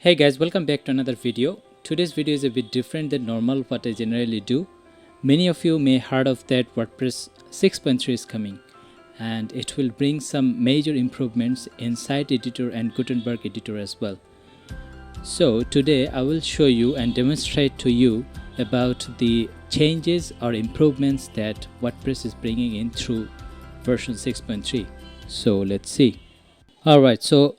Hey guys, welcome back to another video. Today's video is a bit different than normal what I generally do. Many of you may heard of that WordPress 6.3 is coming, and it will bring some major improvements in site editor and Gutenberg editor as well. So today I will show you and demonstrate to you about the changes or improvements that WordPress is bringing in through version 6.3. So let's see. Alright, so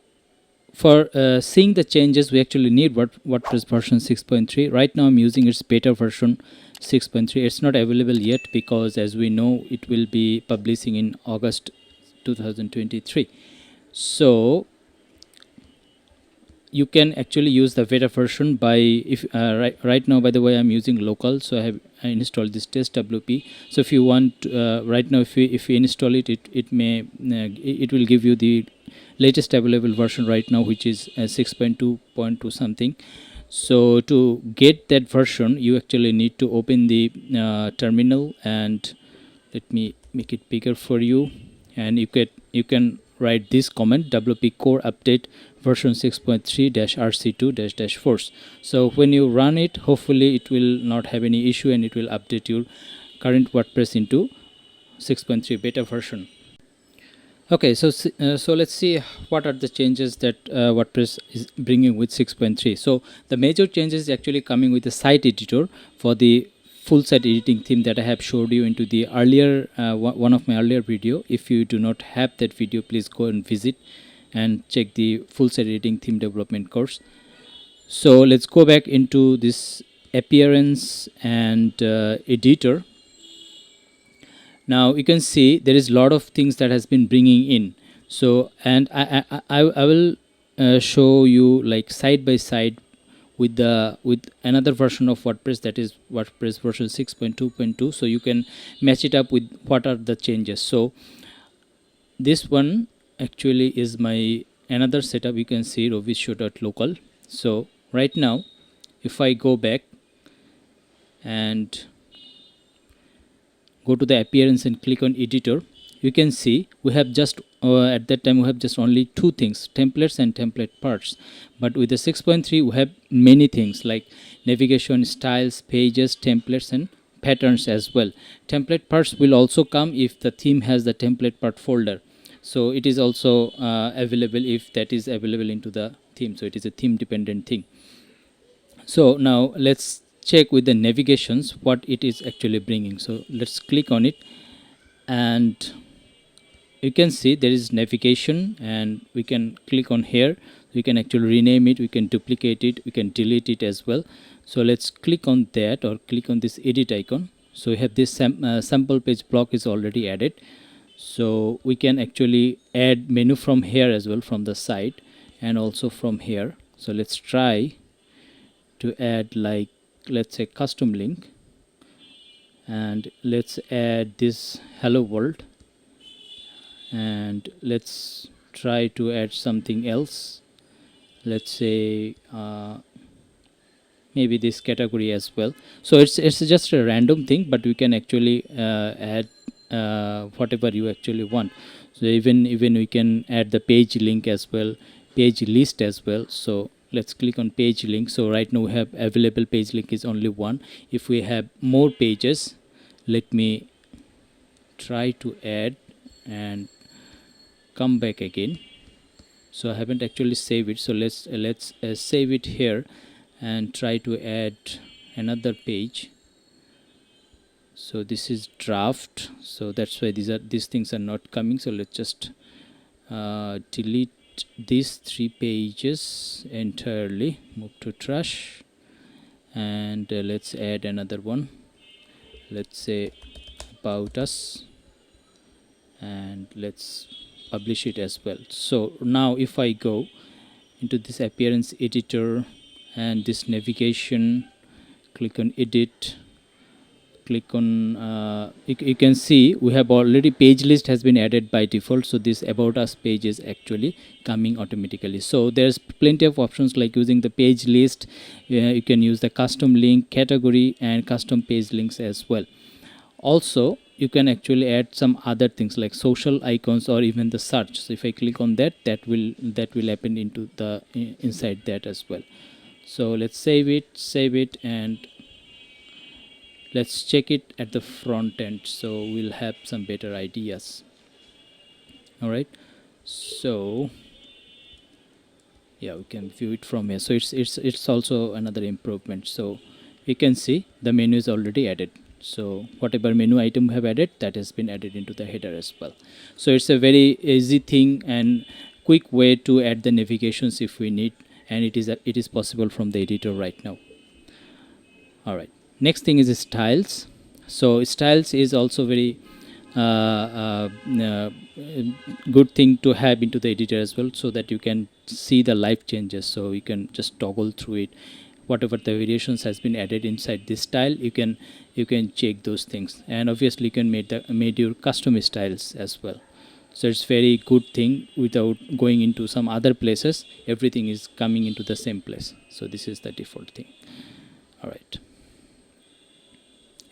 for seeing the changes, we actually need WordPress version 6.3. Right now I'm using its beta version 6.3. It's not available yet because, as we know, it will be publishing in August 2023. So you can actually use the beta version by if right now, by the way, I'm using local, so I installed this test WP. So if you want right now, if you install it, it will give you the latest available version right now, which is 6.2.2 something. So to get that version, you actually need to open the terminal, and let me make it bigger for you, and you can write this comment: WP core update version 6.3-rc2-force. So when you run it, hopefully it will not have any issue and it will update your current WordPress into 6.3 beta version. Okay, so let's see what are the changes that WordPress is bringing with 6.3. So the major changes is actually coming with the site editor for the full site editing theme that I have showed you into the earlier one of my earlier video. If you do not have that video, please go and visit and check the full site editing theme development course. So let's go back into this appearance and editor. Now you can see there is a lot of things that has been bringing in. So, and I will show you like side by side with another version of WordPress, that is WordPress version 6.2.2. so you can match it up with what are the changes. So this one actually is my another setup. You can see Robiz show.local. So right now if I go back and go to the appearance and click on editor, you can see we have just at that time we have just only two things: templates and template parts. But with the 6.3 we have many things like navigation, styles, pages, templates and patterns as well. Template parts will also come if the theme has the template part folder, so it is also available if that is available into the theme. So it is a theme dependent thing. So now let's check with the navigations what it is actually bringing. So let's click on it, and you can see there is navigation, and we can click on here. We can actually rename it, we can duplicate it, we can delete it as well. So let's click on that, or click on this edit icon. So we have this sample page block is already added, so we can actually add menu from here as well, from the side and also from here. So let's try to add, like, let's say custom link, and let's add this hello world, and let's try to add something else. Let's say maybe this category as well. So it's just a random thing, but we can actually add whatever you actually want. So even we can add the page link as well, page list as well. So let's click on page link. So right now we have available page link is only one. If we have more pages, let me try to add and come back again. So I haven't actually saved it, so let's save it here and try to add another page. So this is draft, so that's why these things are not coming. So let's just delete these 3 pages entirely, move to trash, and let's add another one. Let's say about us, and let's publish it as well. So now if I go into this appearance editor and this navigation, click on edit, click on you can see we have already page list has been added by default. So this about us page is actually coming automatically. So there's plenty of options like using the page list. You can use the custom link, category and custom page links as well. Also you can actually add some other things like social icons or even the search. So if I click on that, that will happen into the inside that as well. So let's save it, and let's check it at the front end, so we'll have some better ideas. All right, so yeah, we can view it from here. So it's also another improvement. So you can see the menu is already added. So whatever menu item we have added, that has been added into the header as well. So it's a very easy thing and quick way to add the navigations if we need, and it is possible from the editor right now. All right, next thing is styles. So styles is also very good thing to have into the editor as well, so that you can see the live changes. So you can just toggle through it, whatever the variations has been added inside this style, you can check those things, and obviously you can made your custom styles as well. So it's very good thing, without going into some other places, everything is coming into the same place. So this is the default thing. All right,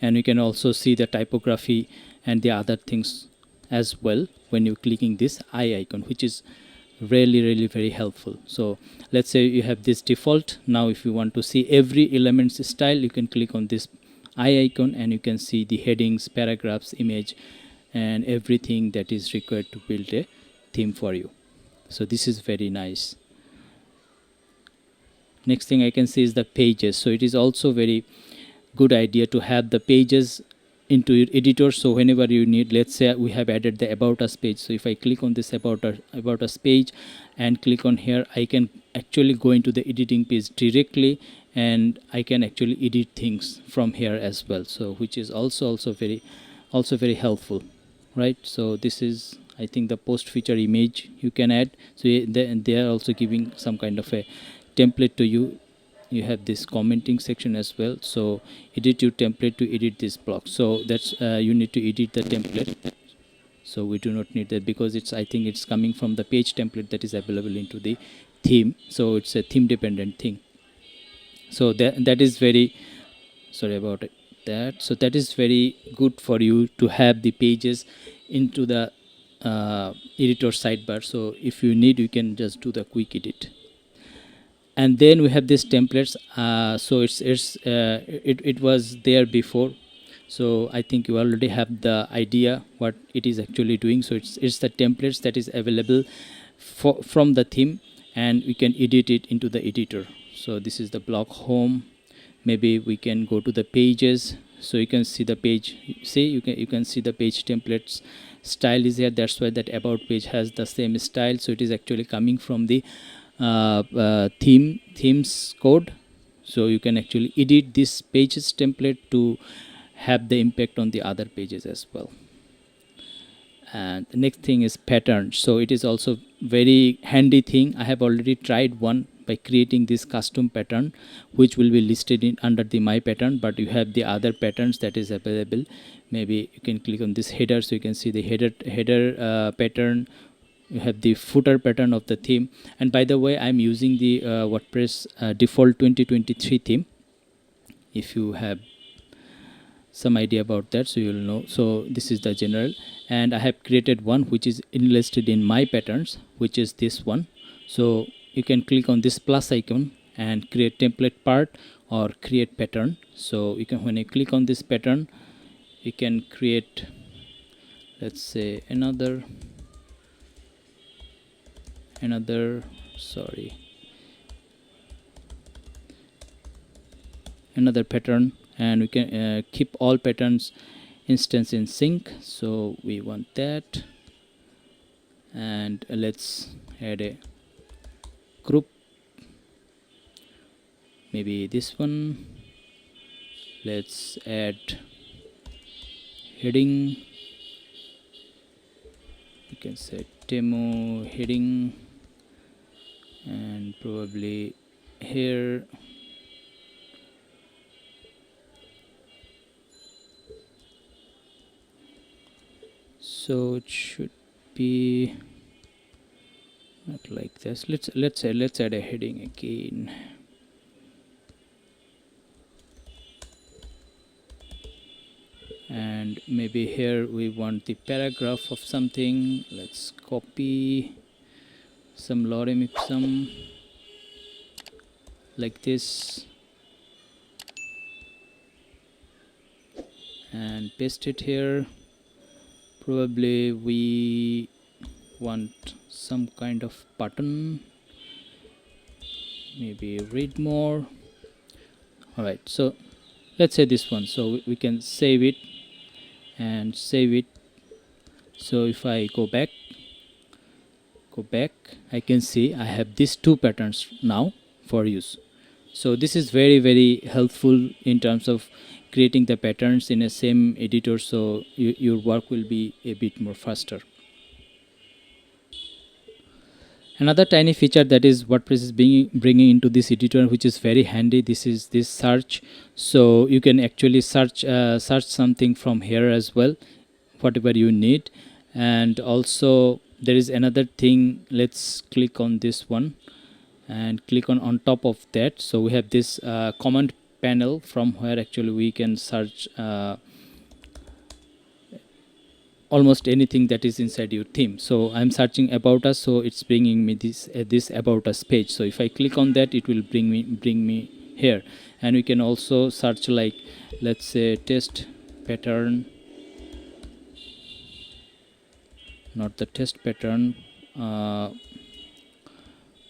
and you can also see the typography and the other things as well when you're clicking this eye icon, which is really very helpful. So let's say you have this default. Now if you want to see every elements style, you can click on this eye icon and you can see the headings, paragraphs, image, and everything that is required to build a theme for you. So this is very nice. Next thing I can see is the pages. So it is also very good idea to have the pages into your editor. So whenever you need, let's say we have added the about us page. So if I click on this about us page and click on here, I can actually go into the editing page directly, and I can actually edit things from here as well. So which is also very helpful, right? So this is, I think, the post feature image you can add. So they are also giving some kind of a template to you. You have this commenting section as well. So edit your template to edit this block. So that's you need to edit the template. So we do not need that, because it's, I think it's coming from the page template that is available into the theme. So it's a theme dependent thing. So that is very, sorry about it, that. So that is very good for you to have the pages into the editor sidebar. So if you need, you can just do the quick edit. And then we have these templates. So it was there before. So I think you already have the idea what it is actually doing. So it's the templates that is available from the theme, and we can edit it into the editor. So this is the block home. Maybe we can go to the pages. So you can see the page. See, you can see the page templates style is here. That's why that about page has the same style. So it is actually coming from the themes code. So you can actually edit this pages template to have the impact on the other pages as well. And the next thing is patterns. So it is also very handy thing. I have already tried one by creating this custom pattern, which will be listed in under the my pattern, but you have the other patterns that is available. Maybe you can click on this header, so you can see the header pattern. You have the footer pattern of the theme. And by the way, I'm using the WordPress default 2023 theme. If you have some idea about that, so you'll know. So this is the general, and I have created one which is enlisted in my patterns, which is this one. So you can click on this plus icon and create template part or create pattern. So you can, when you click on this pattern, you can create, let's say, another pattern, and we can keep all patterns instance in sync. So we want that, and let's add a group, maybe this one. Let's add heading, you can say demo heading, and probably here. So it should be not like this. Let's add a heading again. and maybe here we want the paragraph of something. Let's copy some lorem ipsum like this and paste it here. Probably we want some kind of button, maybe read more. Alright, so let's say this one, so we can save it and save it. So if I go back, I can see I have these two patterns now for use. So this is very helpful in terms of creating the patterns in a same editor, so your work will be a bit more faster. Another tiny feature that is WordPress is bringing into this editor, which is very handy, this is this search. So you can actually search something from here as well, whatever you need. And also there is another thing. Let's click on this one and click on top of that. So we have this command panel from where actually we can search almost anything that is inside your theme. So I'm searching about us, so it's bringing me this about us page. So if I click on that, it will bring me here. And we can also search, like, let's say test pattern, not the test pattern,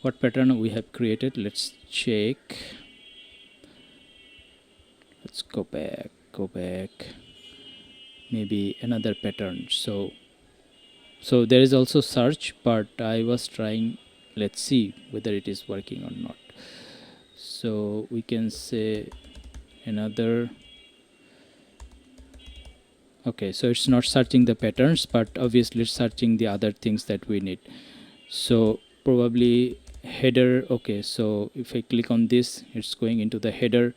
what pattern we have created. Let's check. Let's go back, maybe another pattern. So there is also search, but I was trying, let's see whether it is working or not. So we can say another. Okay, so it's not searching the patterns, but obviously it's searching the other things that we need. So probably header. Okay, so if I click on this, it's going into the header.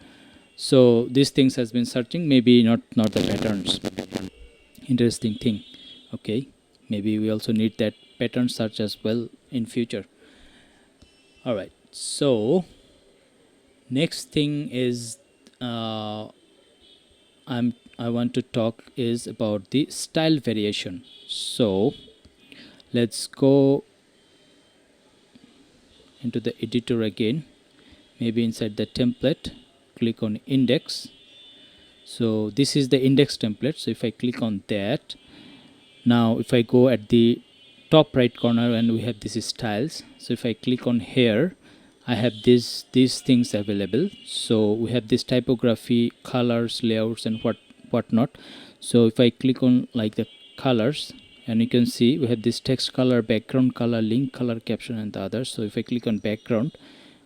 So these things has been searching, maybe not the patterns. Interesting thing. Okay, maybe we also need that pattern search as well in future. All right, so next thing is I want to talk is about the style variation. So let's go into the editor again, maybe inside the template, click on index. So this is the index template. So if I click on that, now if I go at the top right corner and we have these styles. So if I click on here, I have these things available. So we have this typography, colors, layouts, and whatnot. So if I click on like the colors, and you can see we have this text color, background color, link color, caption, and the others. So if I click on background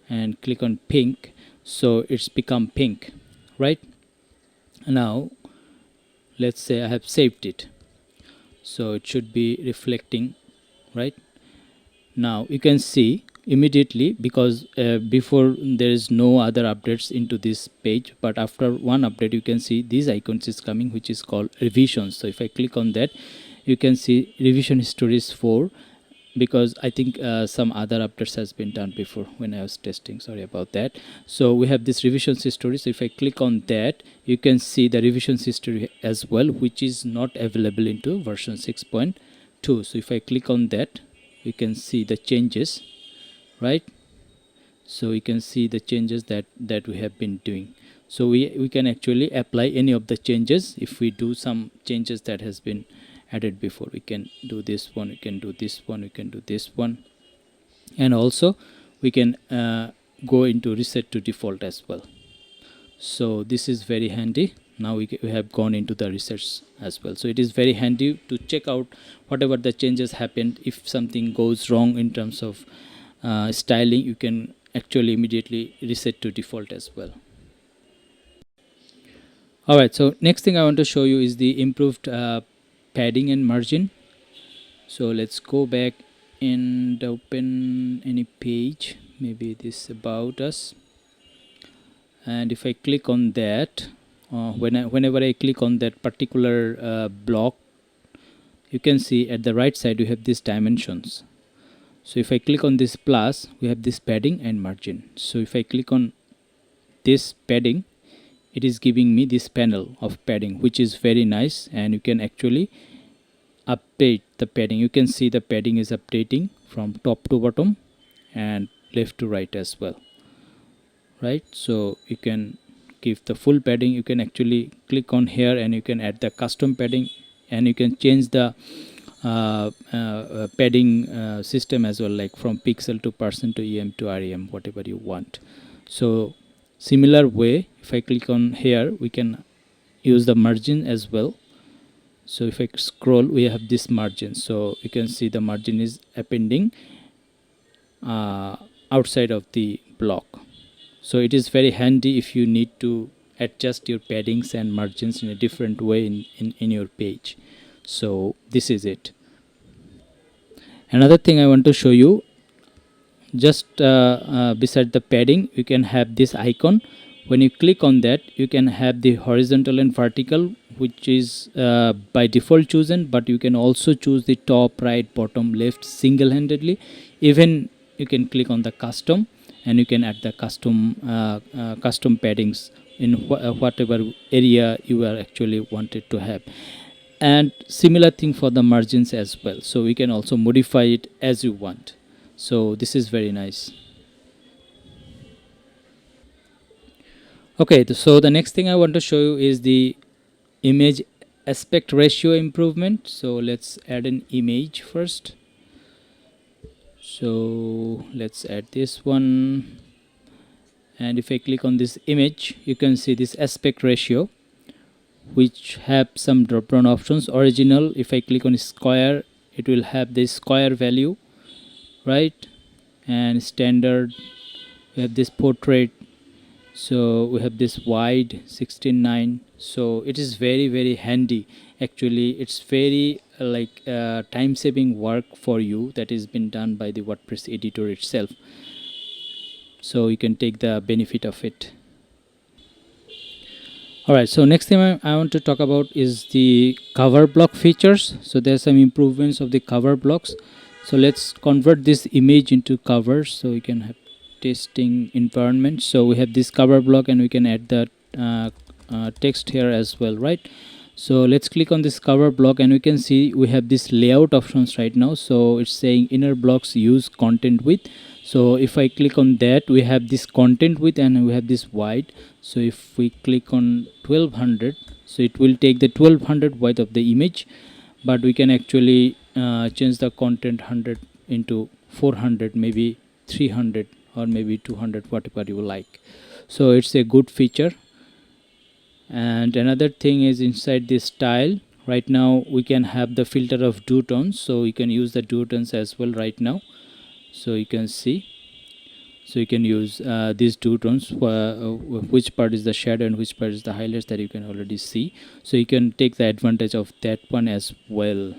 and click on pink, so it's become pink, right? Now let's say I have saved it, so it should be reflecting, right? Now you can see immediately, because before there is no other updates into this page, but after one update you can see these icons is coming, which is called revisions. So if I click on that, you can see revision history is 4, because I think some other updates has been done before when I was testing, sorry about that. So we have this revisions history. So if I click on that, you can see the revisions history as well, which is not available into version 6.2. so if I click on that, you can see the changes, right? So you can see the changes that we have been doing. So we can actually apply any of the changes. If we do some changes that has been added before, we can do this one, we can do this one, we can do this one, and also we can go into reset to default as well. So this is very handy. Now we have gone into the resets as well. So it is very handy to check out whatever the changes happened. If something goes wrong in terms of styling, you can actually immediately reset to default as well. Alright, so next thing I want to show you is the improved padding and margin. So let's go back and open any page, maybe this about us, and if I click on that, whenever I click on that particular block, you can see at the right side we have these dimensions. So if I click on this plus, we have this padding and margin. So if I click on this padding, it is giving me this panel of padding, which is very nice. And you can actually update the padding. You can see the padding is updating from top to bottom and left to right as well, right? So you can give the full padding. You can actually click on here and you can add the custom padding, and you can change the padding system as well, like from pixel to percent to em to rem, whatever you want. So similar way, if I click on here, we can use the margin as well. So if I scroll, we have this margin, so you can see the margin is appending outside of the block. So it is very handy if you need to adjust your paddings and margins in a different way in your page. So this is it. Another thing I want to show you, just beside the padding, you can have this icon. When you click on that, you can have the horizontal and vertical, which is by default chosen, but you can also choose the top, right, bottom, left single-handedly. Even you can click on the custom, and you can add the custom paddings in whatever area you are actually wanted to have. And similar thing for the margins as well, so we can also modify it as you want. So this is very nice. Okay, so the next thing I want to show you is the image aspect ratio improvement. So let's add an image first. So let's add this one, and if I click on this image, you can see this aspect ratio, which have some drop down options. Original, if I click on square, it will have the square value, right? And standard, we have this portrait, so we have this wide 16:9. So it is very handy. Actually, it's very time saving work for you that is been done by the WordPress editor itself, so you can take the benefit of it. Alright, so next thing I want to talk about is the cover block features. So there's some improvements of the cover blocks. So let's convert this image into covers, so we can have testing environment. So we have this cover block, and we can add the text here as well, right? So let's click on this cover block, and we can see we have this layout options right now. So it's saying inner blocks use content width. So if I click on that, we have this content width and we have this wide. So if we click on 1200, so it will take the 1200 width of the image, but we can actually change the content 100 into 400, maybe 300, or maybe 200, whatever you like. So it's a good feature. And another thing is inside this style, right now we can have the filter of duo tones, so you can use the duo tones as well right now. So you can see, so you can use these two tones for which part is the shadow and which part is the highlights, that you can already see. So you can take the advantage of that one as well.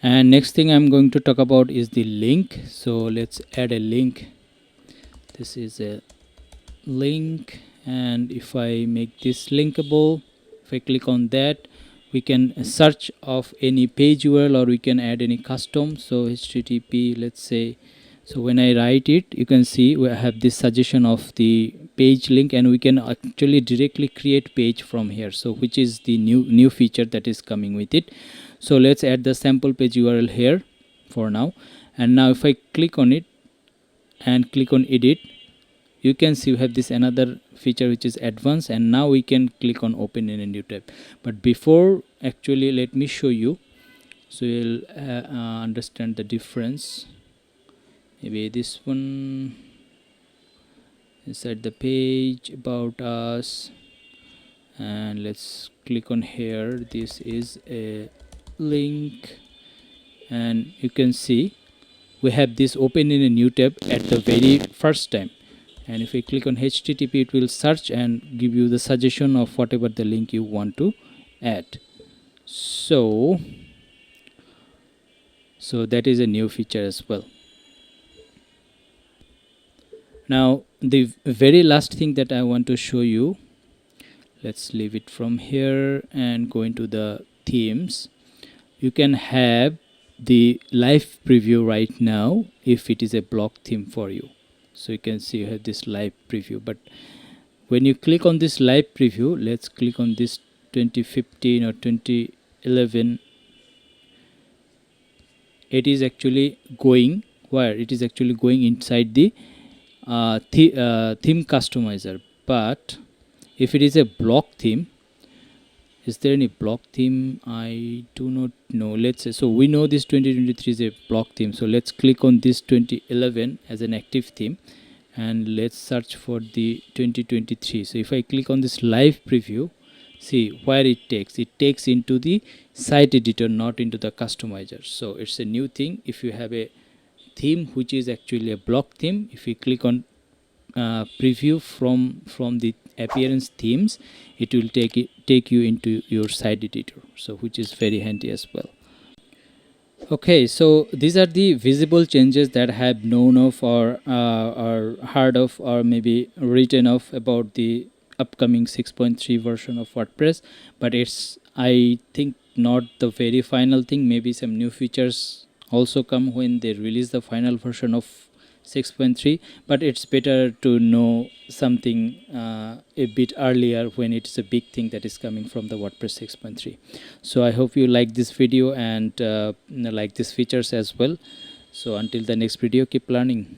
And next thing I'm going to talk about is the link. So let's add a link. This is a link, and if I make this linkable, if I click on that, we can search of any page URL, or we can add any custom. So HTTP, let's say. So when I write it, you can see we have this suggestion of the page link, and we can actually directly create page from here, so which is the new feature that is coming with it. So let's add the sample page URL here for now. And now if I click on it and click on edit, you can see we have this another feature which is advanced, and now we can click on open in a new tab. But before, actually let me show you, so you'll understand the difference. Maybe this one, inside the page about us, and let's click on here. This is a link, and you can see we have this open in a new tab at the very first time. And if we click on HTTP, it will search and give you the suggestion of whatever the link you want to add. So that is a new feature as well. Now the very last thing that I want to show you, let's leave it from here and go into the themes. You can have the live preview right now if it is a block theme for you. So you can see you have this live preview, but when you click on this live preview, let's click on this 2015 or 2011, it is actually going where it is actually going inside the theme customizer. But if it is a block theme, is there any block theme? I do not know. Let's say, so we know this 2023 is a block theme, so let's click on this 2011 as an active theme, and let's search for the 2023. So if I click on this live preview, see where it takes into the site editor, not into the customizer. So it's a new thing. If you have a theme which is actually a block theme, if you click on preview from the appearance themes, it will take you into your site editor, so which is very handy as well. Okay, so these are the visible changes that I have known of or heard of or maybe written of about the upcoming 6.3 version of WordPress. But it's, I think, not the very final thing. Maybe some new features also come when they release the final version of 6.3, but it's better to know something a bit earlier when it's a big thing that is coming from the WordPress 6.3. So I hope you like this video and like these features as well. So until the next video, keep learning.